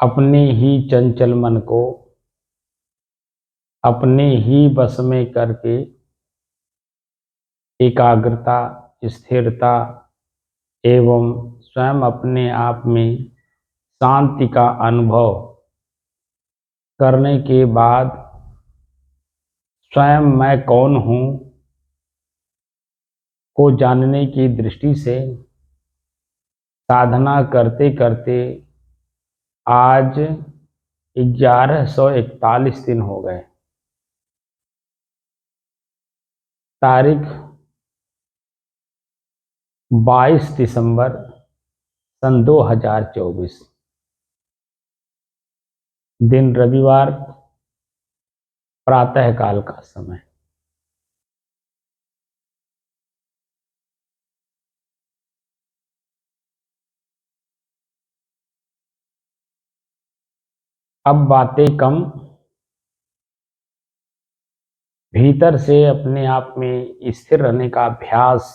अपने ही चंचल मन को अपने ही बस में करके एकाग्रता, स्थिरता एवं स्वयं अपने आप में शांति का अनुभव करने के बाद स्वयं मैं कौन हूँ को जानने की दृष्टि से साधना करते करते आज 1141 दिन हो गए। तारीख 22 दिसंबर सन 2024, दिन रविवार, प्रातःकाल का समय। अब बातें कम, भीतर से अपने आप में स्थिर रहने का अभ्यास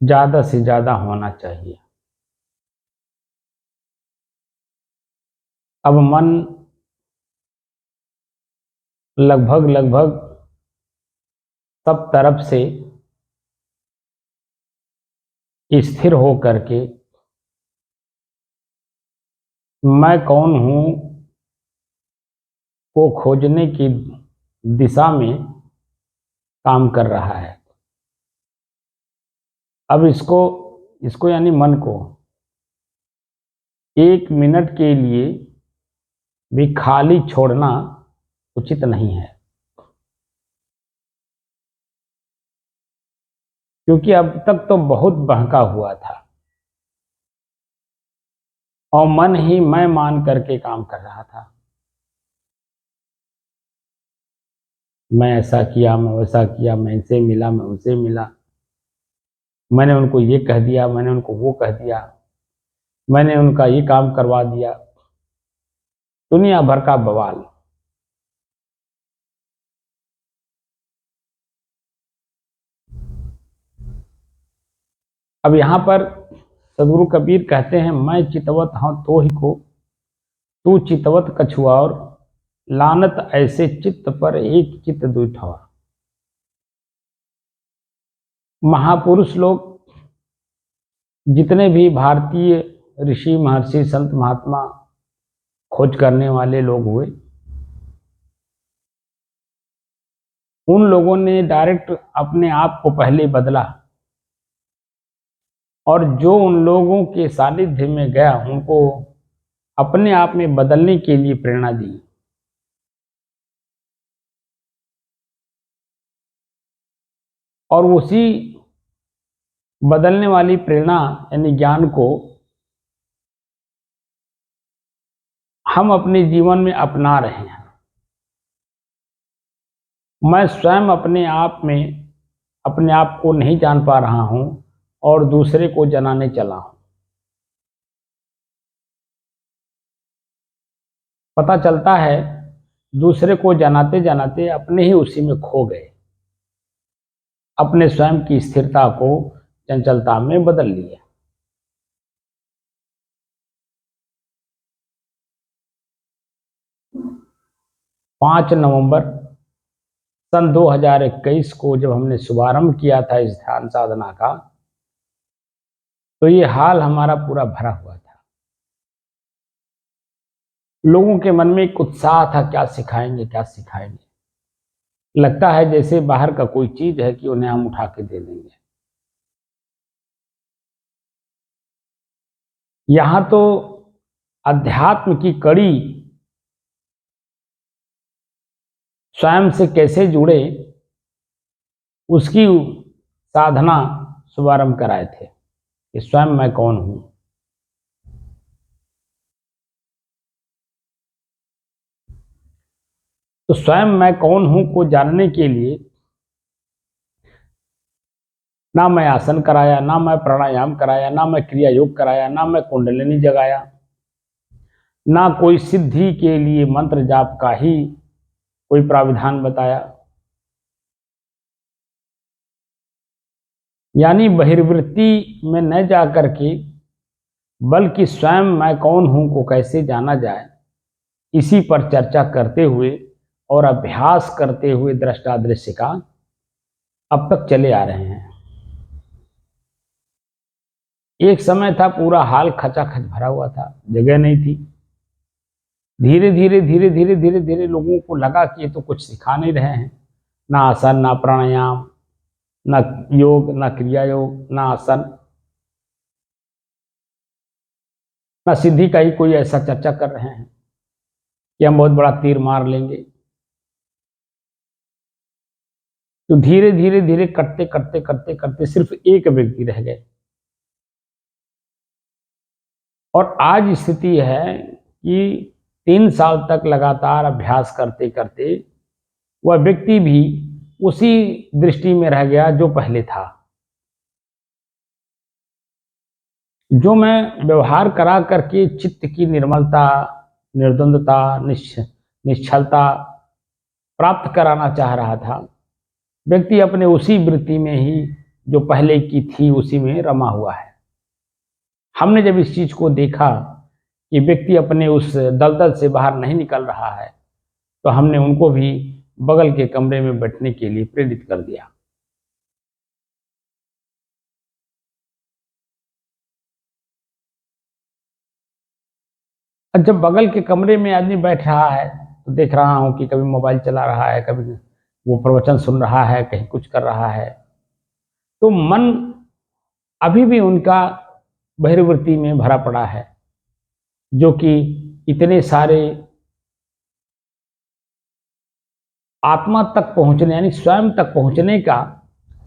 ज्यादा से ज्यादा होना चाहिए। अब मन लगभग सब तरफ से स्थिर हो करके मैं कौन हूँ को खोजने की दिशा में काम कर रहा है। अब इसको यानी मन को 1 मिनट के लिए भी खाली छोड़ना उचित नहीं है, क्योंकि अब तक तो बहुत बहका हुआ था और मन ही मैं मान करके काम कर रहा था। मैं ऐसा किया, मैं वैसा किया, मैं इनसे मिला, मैं उनसे मिला, मैंने उनको ये कह दिया, मैंने उनको वो कह दिया, मैंने उनका ये काम करवा दिया, दुनिया भर का बवाल। अब यहाँ पर सदगुरु कबीर कहते हैं, मैं चितवत हूँ तो ही को, तू चितवत कछुआर, लानत ऐसे चित्त पर एक चित्त दुई ठौर। महापुरुष लोग, जितने भी भारतीय ऋषि, महर्षि, संत, महात्मा, खोज करने वाले लोग हुए, उन लोगों ने डायरेक्ट अपने आप को पहले बदला और जो उन लोगों के सानिध्य में गया उनको अपने आप में बदलने के लिए प्रेरणा दी। और उसी बदलने वाली प्रेरणा यानी ज्ञान को हम अपने जीवन में अपना रहे हैं। मैं स्वयं अपने आप को नहीं जान पा रहा हूं और दूसरे को जनाने चला हूं। पता चलता है दूसरे को जनाते जनाते अपने ही उसी में खो गए, अपने स्वयं की स्थिरता को चंचलता में बदल लिया। पाँच नवंबर सन 2021 को जब हमने शुभारंभ किया था इस ध्यान साधना का, तो ये हाल हमारा पूरा भरा हुआ था। लोगों के मन में एक उत्साह था, क्या सिखाएंगे क्या सिखाएंगे। लगता है जैसे बाहर का कोई चीज है कि उन्हें हम उठा के दे देंगे। यहां तो अध्यात्म की कड़ी स्वयं से कैसे जुड़े उसकी साधना शुभारंभ कराए थे कि स्वयं मैं कौन हूं। तो स्वयं मैं कौन हूं को जानने के लिए ना मैं आसन कराया, ना मैं प्राणायाम कराया, ना मैं क्रिया योग कराया, ना मैं कुंडलिनी जगाया, ना कोई सिद्धि के लिए मंत्र जाप का ही कोई प्राविधान बताया। यानी बहिर्वृत्ति में न जा करके बल्कि स्वयं मैं कौन हूं को कैसे जाना जाए, इसी पर चर्चा करते हुए और अभ्यास करते हुए दृष्टादृश्य का अब तक चले आ रहे हैं। एक समय था पूरा हाल खचाखच भरा हुआ था, जगह नहीं थी। धीरे धीरे धीरे धीरे धीरे धीरे लोगों को लगा कि ये तो कुछ सिखा नहीं रहे हैं, ना आसन, ना प्राणायाम, ना योग, ना क्रिया योग, ना आसन, ना सिद्धि का ही कोई ऐसा चर्चा कर रहे हैं कि हम बहुत बड़ा तीर मार लेंगे। तो धीरे धीरे धीरे करते करते करते करते सिर्फ एक व्यक्ति रह गए। और आज स्थिति है कि 3 साल तक लगातार अभ्यास करते करते वह व्यक्ति भी उसी दृष्टि में रह गया जो पहले था। जो मैं व्यवहार करा करके चित्त की निर्मलता, निर्द्वंदता, निश्चलता प्राप्त कराना चाह रहा था, व्यक्ति अपने उसी वृत्ति में ही जो पहले की थी उसी में रमा हुआ है। हमने जब इस चीज को देखा कि व्यक्ति अपने उस दलदल से बाहर नहीं निकल रहा है, तो हमने उनको भी बगल के कमरे में बैठने के लिए प्रेरित कर दिया। और जब बगल के कमरे में आदमी बैठ रहा है तो देख रहा हूं कि कभी मोबाइल चला रहा है, कभी वो प्रवचन सुन रहा है, कहीं कुछ कर रहा है, तो मन अभी भी उनका बहिर्वृत्ति में भरा पड़ा है, जो कि इतने सारे आत्मा तक पहुंचने यानी स्वयं तक पहुंचने का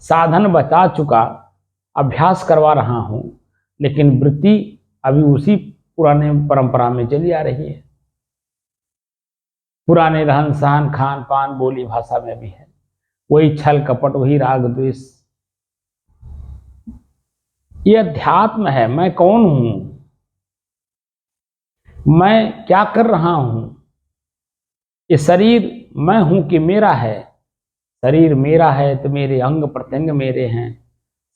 साधन बता चुका, अभ्यास करवा रहा हूं, लेकिन वृत्ति अभी उसी पुराने परंपरा में चली आ रही है। पुराने रहन सहन, खान पान, बोली भाषा में भी है वही छल कपट, वही राग द्वेष। ये अध्यात्म है। मैं कौन हूं, मैं क्या कर रहा हूं, ये शरीर मैं हूं कि मेरा है। शरीर मेरा है तो मेरे अंग प्रत्यंग मेरे हैं,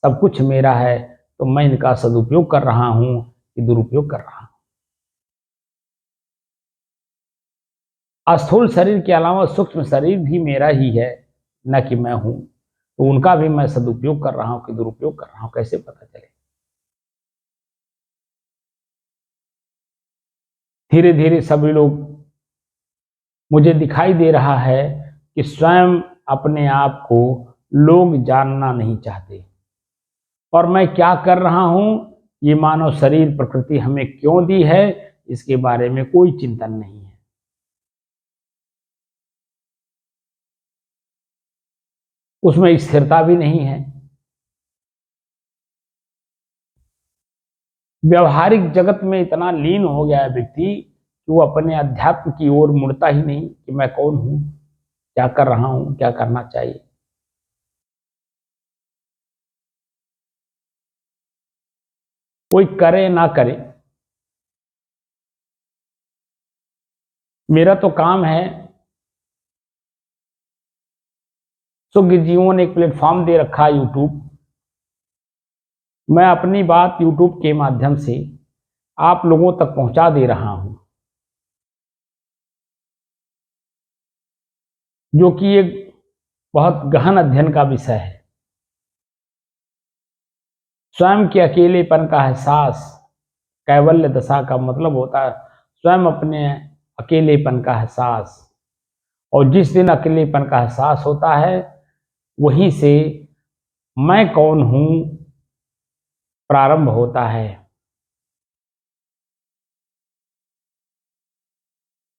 सब कुछ मेरा है, तो मैं इनका सदुपयोग कर रहा हूं कि दुरुपयोग कर रहा हूं। स्थूल शरीर के अलावा सूक्ष्म शरीर भी मेरा ही है, न कि मैं हूं, तो उनका भी मैं सदुपयोग कर रहा हूं कि दुरुपयोग कर रहा हूं, कैसे पता चले। धीरे धीरे सभी लोग, मुझे दिखाई दे रहा है कि स्वयं अपने आप को लोग जानना नहीं चाहते, और मैं क्या कर रहा हूं, ये मानव शरीर प्रकृति हमें क्यों दी है, इसके बारे में कोई चिंतन नहीं है। उसमें स्थिरता भी नहीं है। व्यवहारिक जगत में इतना लीन हो गया है व्यक्ति कि वो अपने अध्यात्म की ओर मुड़ता ही नहीं कि मैं कौन हूं, क्या कर रहा हूं, क्या करना चाहिए। कोई करे ना करे, मेरा तो काम है। सुग्र जीवों ने एक प्लेटफॉर्म दे रखा है, यूट्यूब। मैं अपनी बात यूट्यूब के माध्यम से आप लोगों तक पहुंचा दे रहा हूं, जो कि एक बहुत गहन अध्ययन का विषय है। स्वयं के अकेलेपन का एहसास, कैवल्य दशा का मतलब होता है स्वयं अपने अकेलेपन का एहसास। और जिस दिन अकेलेपन का एहसास होता है, वहीं से मैं कौन हूं प्रारंभ होता है।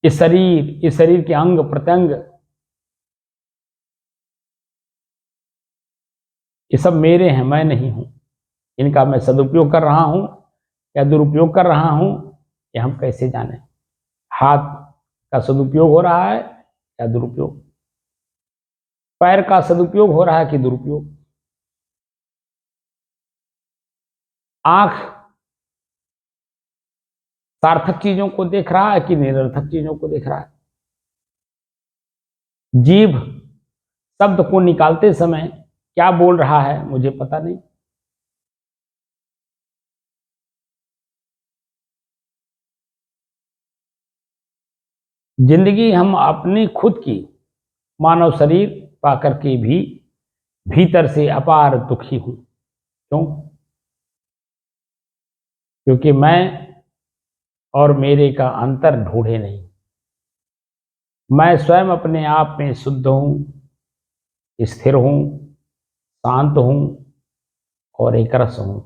इस शरीर के अंग प्रत्यंग, ये सब मेरे हैं, मैं नहीं हूं। इनका मैं सदुपयोग कर रहा हूं या दुरुपयोग कर रहा हूं, ये हम कैसे जाने। हाथ का सदुपयोग हो रहा है या दुरुपयोग, पैर का सदुपयोग हो रहा है कि दुरुपयोग, आंख सार्थक चीजों को देख रहा है कि निरर्थक चीजों को देख रहा है। जीभ शब्द को निकालते समय क्या बोल रहा है मुझे पता नहीं। जिंदगी हम अपनी खुद की मानव शरीर पाकर के भी भीतर से अपार दुखी हूं। क्यों? क्योंकि मैं और मेरे का अंतर ढूंढे नहीं। मैं स्वयं अपने आप में शुद्ध हूं, स्थिर हूं, शांत हूं और एक रस हूं।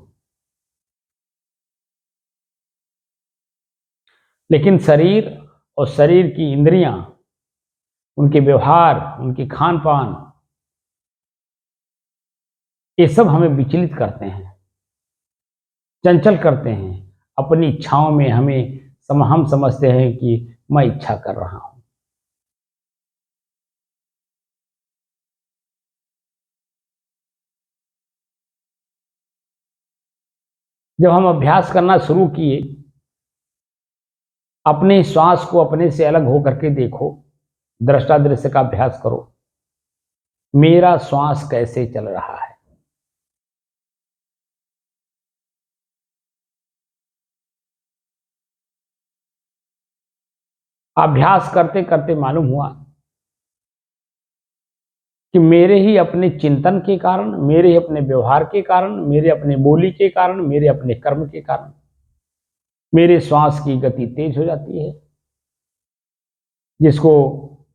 लेकिन शरीर और शरीर की इंद्रियां, उनके व्यवहार, उनकी खान पान, ये सब हमें विचलित करते हैं, चंचल करते हैं। अपनी इच्छाओं में हम समझते हैं कि मैं इच्छा कर रहा हूं। जब हम अभ्यास करना शुरू किए, अपने श्वास को अपने से अलग होकर के देखो, दृष्टा दृश्य का अभ्यास करो। मेरा श्वास कैसे चल रहा है? अभ्यास करते करते मालूम हुआ कि मेरे ही अपने चिंतन के कारण, मेरे ही अपने व्यवहार के कारण, मेरे अपने बोली के कारण, मेरे अपने कर्म के कारण मेरे श्वास की गति तेज हो जाती है, जिसको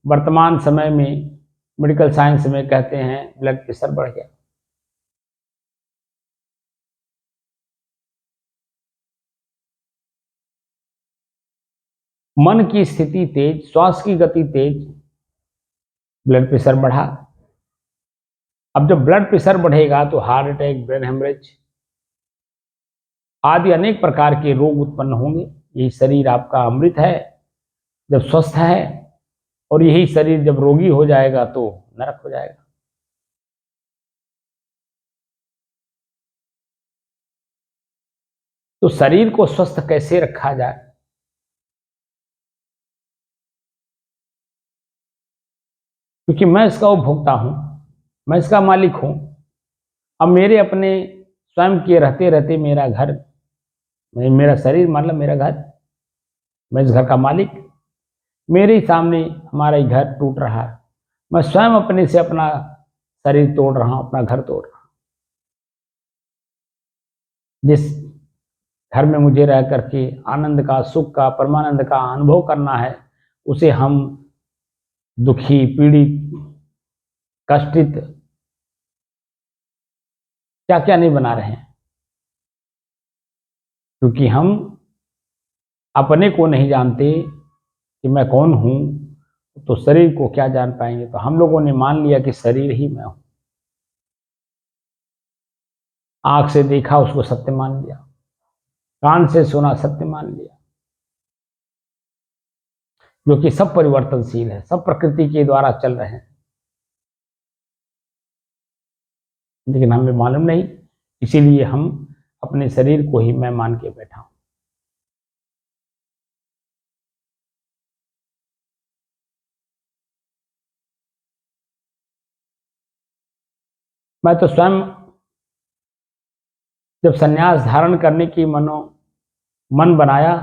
वर्तमान समय में मेडिकल साइंस में कहते हैं ब्लड प्रेशर बढ़ गया। मन की स्थिति तेज, श्वास की गति तेज, ब्लड प्रेशर बढ़ा। अब जब ब्लड प्रेशर बढ़ेगा तो हार्ट अटैक, ब्रेन हेमरेज आदि अनेक प्रकार के रोग उत्पन्न होंगे। यही शरीर आपका अमृत है जब स्वस्थ है, और यही शरीर जब रोगी हो जाएगा तो नरक हो जाएगा। तो शरीर को स्वस्थ कैसे रखा जाए? क्योंकि मैं इसका उपभोक्ता हूं, मैं इसका मालिक हूं। अब मेरे अपने स्वयं के रहते रहते मेरा घर, मेरा शरीर मतलब मेरा घर, मैं इस घर का मालिक। मेरे ही सामने हमारा ही घर टूट रहा है, मैं स्वयं अपने से अपना शरीर तोड़ रहा हूं, अपना घर तोड़ रहा हूं। जिस घर में मुझे रह करके आनंद का, सुख का, परमानंद का अनुभव करना है, उसे हम दुखी, पीड़ित, कष्टित, क्या क्या नहीं बना रहे हैं। क्योंकि हम अपने को नहीं जानते कि मैं कौन हूं, तो शरीर को क्या जान पाएंगे। तो हम लोगों ने मान लिया कि शरीर ही मैं हूं। आंख से देखा उसको सत्य मान लिया, कान से सुना सत्य मान लिया। जो कि सब परिवर्तनशील है, सब प्रकृति के द्वारा चल रहे हैं, लेकिन हमें मालूम नहीं। इसीलिए हम अपने शरीर को ही मैं मान के बैठा हूं। मैं तो स्वयं जब संन्यास धारण करने की मन बनाया,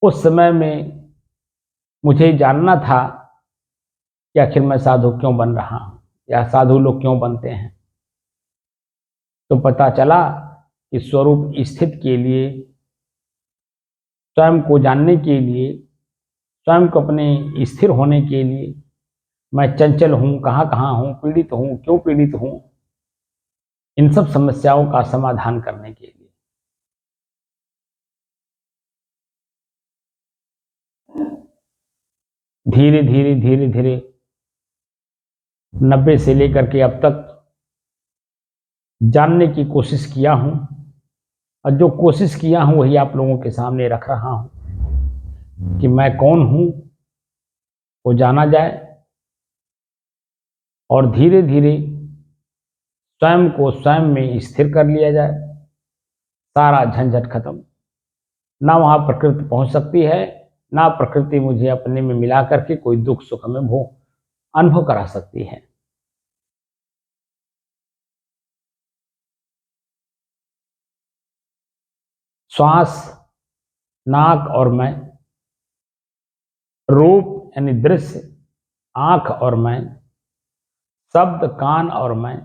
उस समय में मुझे जानना था कि आखिर मैं साधु क्यों बन रहा हूं, या साधु लोग क्यों बनते हैं। तो पता चला कि स्वरूप स्थित के लिए, स्वयं को जानने के लिए, स्वयं को अपने स्थिर होने के लिए, मैं चंचल हूं, कहां कहां हूं, पीड़ित हूं, क्यों पीड़ित हूं, इन सब समस्याओं का समाधान करने के लिए धीरे धीरे धीरे धीरे 90 से लेकर के अब तक जानने की कोशिश किया हूं, और जो कोशिश किया हूं वही आप लोगों के सामने रख रहा हूं कि मैं कौन हूं वो जाना जाए, और धीरे धीरे स्वयं को स्वयं में स्थिर कर लिया जाए। सारा झंझट खत्म। ना वहां प्रकृति पहुंच सकती है, ना प्रकृति मुझे अपने में मिला करके कोई दुख सुख में भो अनुभव करा सकती है। श्वास, नाक और मैं रूप यानी दृश्य, आंख और मैं, शब्द कान और मैं,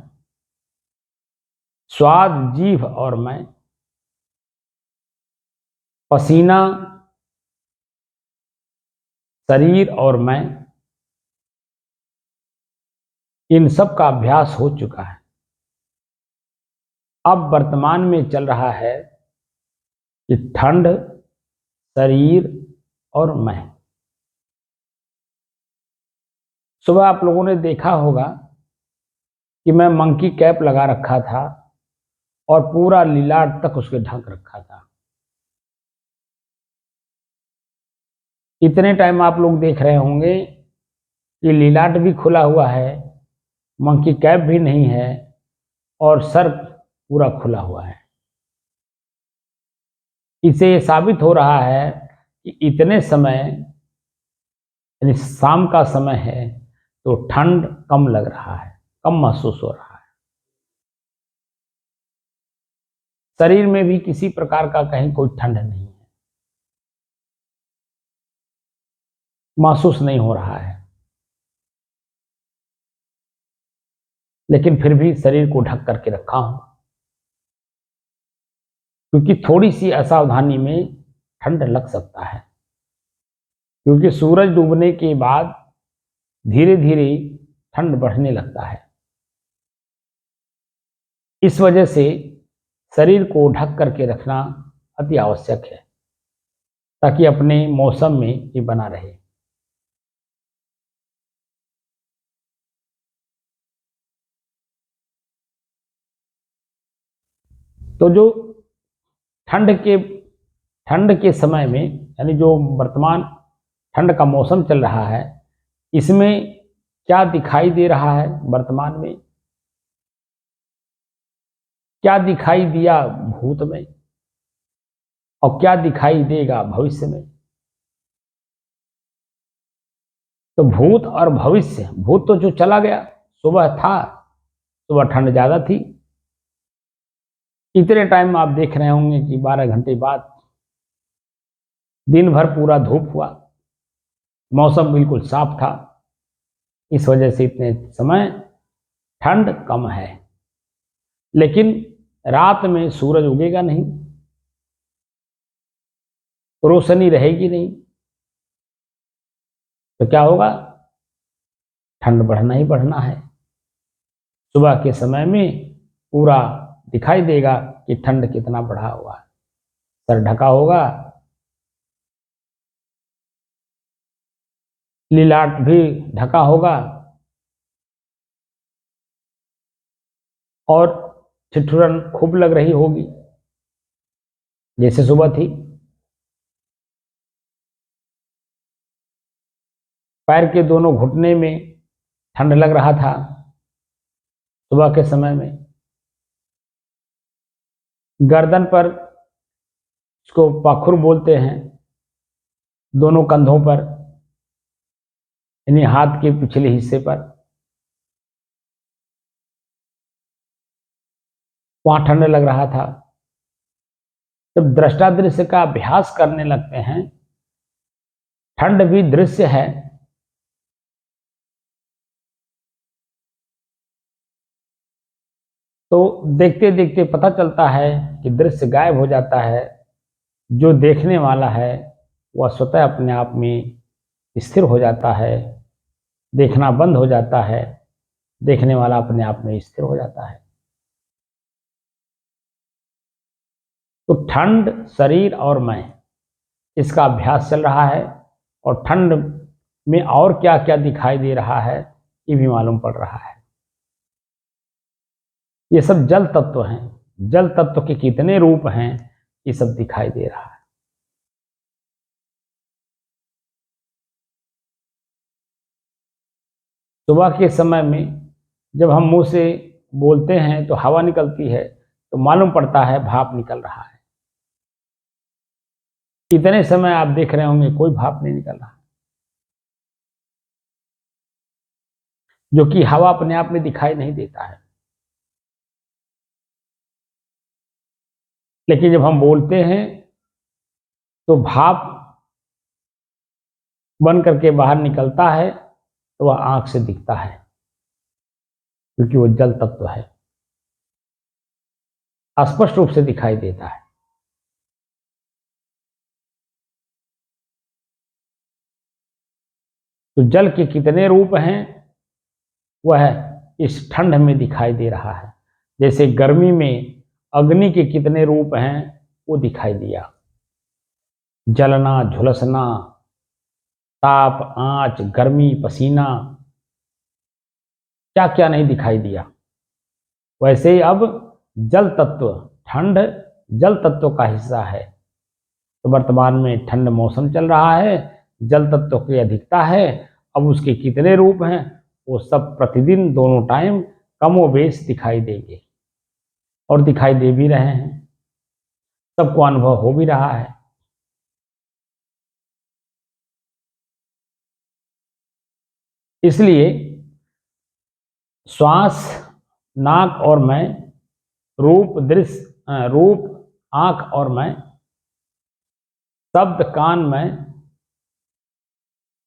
स्वाद जीभ और मैं, पसीना शरीर और मैं, इन सब का अभ्यास हो चुका है। अब वर्तमान में चल रहा है कि ठंड, शरीर और मैं। सुबह आप लोगों ने देखा होगा कि मैं मंकी कैप लगा रखा था और पूरा लीलाट तक उसके ढक रखा था। इतने टाइम आप लोग देख रहे होंगे कि लीलाट भी खुला हुआ है, मंकी कैप भी नहीं है और सर पूरा खुला हुआ है। इससे ये साबित हो रहा है कि इतने समय यानी शाम का समय है तो ठंड कम लग रहा है, कम महसूस हो रहा है। शरीर में भी किसी प्रकार का कहीं कोई ठंड नहीं है, महसूस नहीं हो रहा है। लेकिन फिर भी शरीर को ढक करके रखा हूं, क्योंकि थोड़ी सी असावधानी में ठंड लग सकता है। क्योंकि सूरज डूबने के बाद धीरे धीरे ठंड बढ़ने लगता है। इस वजह से शरीर को ढक करके रखना अति आवश्यक है, ताकि अपने मौसम में ये बना रहे। तो जो ठंड के समय में यानी जो वर्तमान ठंड का मौसम चल रहा है, इसमें क्या दिखाई दे रहा है वर्तमान में, क्या दिखाई दिया भूत में और क्या दिखाई देगा भविष्य में। तो भूत और भविष्य, भूत तो जो चला गया, सुबह था, सुबह ठंड ज्यादा थी। इतने टाइम आप देख रहे होंगे कि 12 घंटे बाद दिन भर पूरा धूप हुआ, मौसम बिल्कुल साफ था। इस वजह से इतने समय ठंड कम है। लेकिन रात में सूरज उगेगा नहीं, रोशनी रहेगी नहीं, तो क्या होगा, ठंड बढ़ना ही बढ़ना है। सुबह के समय में पूरा दिखाई देगा कि ठंड कितना बढ़ा हुआ है। सर ढका होगा, लीलाट भी ढका होगा और ठिठुरन खूब लग रही होगी जैसे सुबह थी। पैर के दोनों घुटने में ठंड लग रहा था सुबह के समय में। गर्दन पर, इसको पाखुर बोलते हैं, दोनों कंधों पर यानी हाथ के पिछले हिस्से पर, वहां ठंड लग रहा था। जब दृष्टा दृश्य का अभ्यास करने लगते हैं, ठंड भी दृश्य है, तो देखते देखते पता चलता है कि दृश्य गायब हो जाता है। जो देखने वाला है वह स्वतः अपने आप में स्थिर हो जाता है, देखना बंद हो जाता है, देखने वाला अपने आप में स्थिर हो जाता है। तो ठंड, शरीर और मैं, इसका अभ्यास चल रहा है। और ठंड में और क्या क्या दिखाई दे रहा है ये भी मालूम पड़ रहा है। ये सब जल तत्व हैं। जल तत्व के कितने रूप हैं ये सब दिखाई दे रहा है। सुबह के समय में जब हम मुंह से बोलते हैं तो हवा निकलती है, तो मालूम पड़ता है भाप निकल रहा है। इतने समय आप देख रहे होंगे कोई भाप नहीं निकल रहा, जो कि हवा अपने आप में दिखाई नहीं देता है। लेकिन जब हम बोलते हैं तो भाप बन करके बाहर निकलता है तो वह आंख से दिखता है, क्योंकि वो जल तत्व है, स्पष्ट रूप से दिखाई देता है। तो जल के कितने रूप हैं वह इस ठंड में दिखाई दे रहा है। जैसे गर्मी में अग्नि के कितने रूप हैं वो दिखाई दिया, जलना, झुलसना, ताप, आंच, गर्मी, पसीना, क्या क्या नहीं दिखाई दिया। वैसे ही अब जल तत्व, ठंड जल तत्व का हिस्सा है। तो वर्तमान में ठंड मौसम चल रहा है, जल तत्व की अधिकता है। अब उसके कितने रूप हैं वो सब प्रतिदिन दोनों टाइम कमोबेश दिखाई देंगे, और दिखाई दे भी रहे हैं, सबको अनुभव हो भी रहा है। इसलिए श्वास, नाक और मैं, रूप दृश्य, रूप आंख और मैं, शब्द कान में,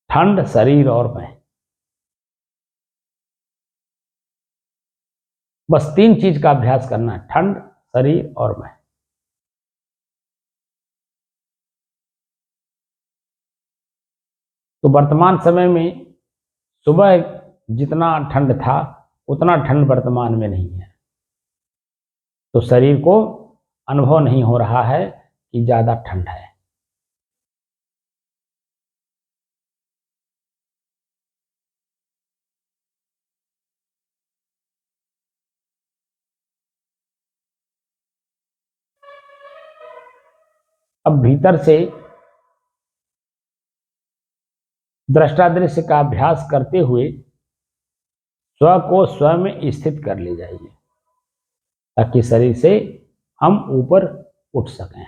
ठंड शरीर और मैं, बस 3 चीज का अभ्यास करना है, ठंड, शरीर और मैं। तो वर्तमान समय में सुबह जितना ठंड था उतना ठंड वर्तमान में नहीं है, तो शरीर को अनुभव नहीं हो रहा है कि ज्यादा ठंड है। अब भीतर से दृष्टादृश्य का अभ्यास करते हुए स्व को स्व में स्थित कर ले जाइए, ताकि शरीर से हम ऊपर उठ सकें।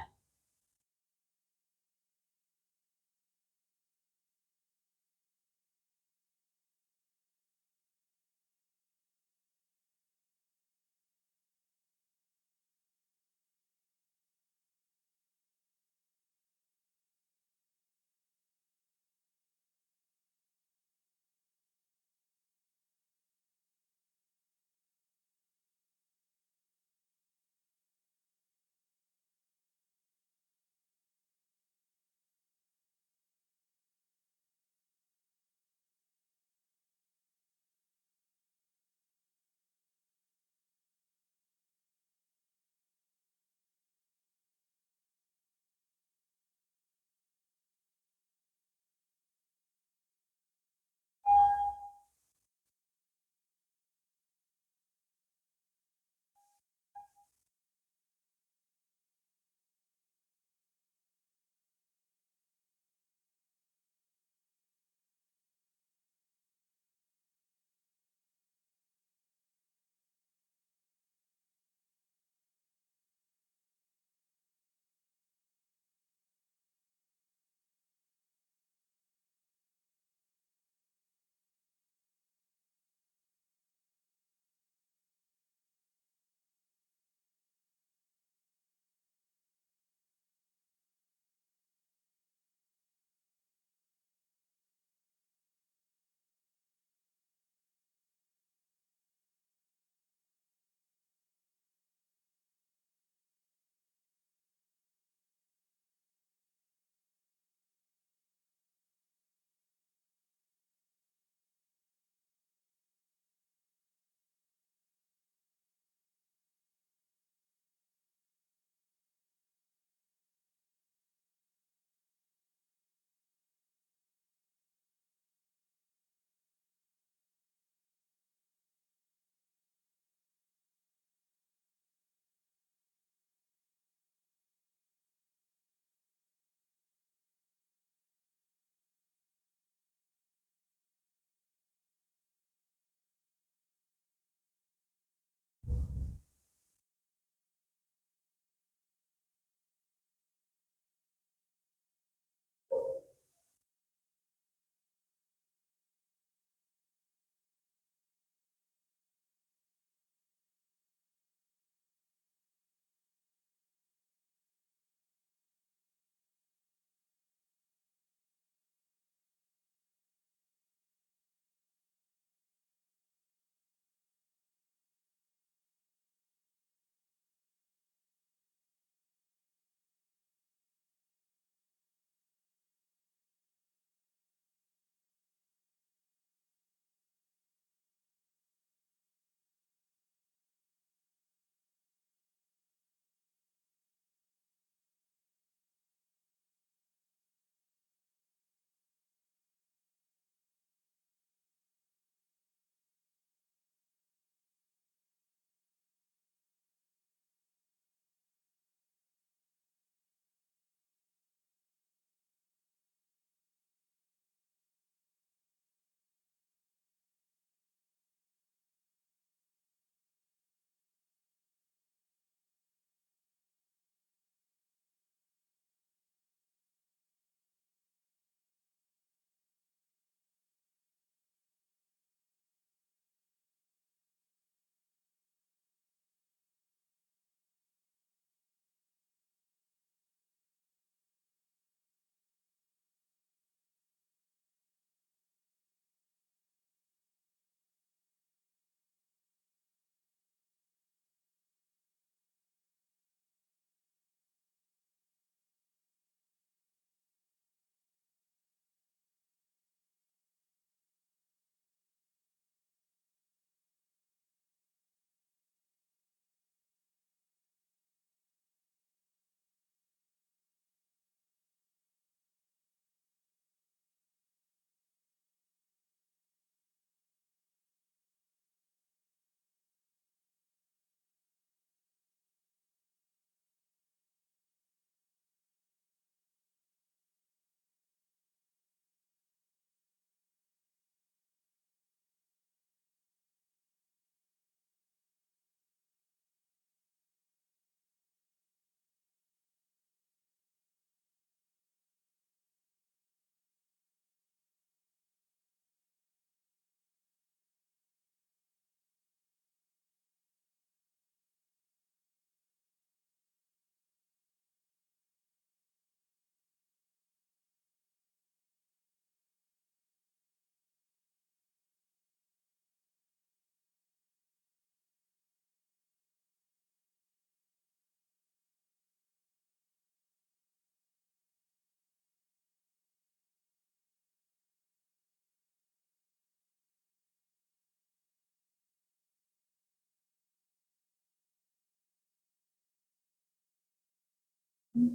हम्म।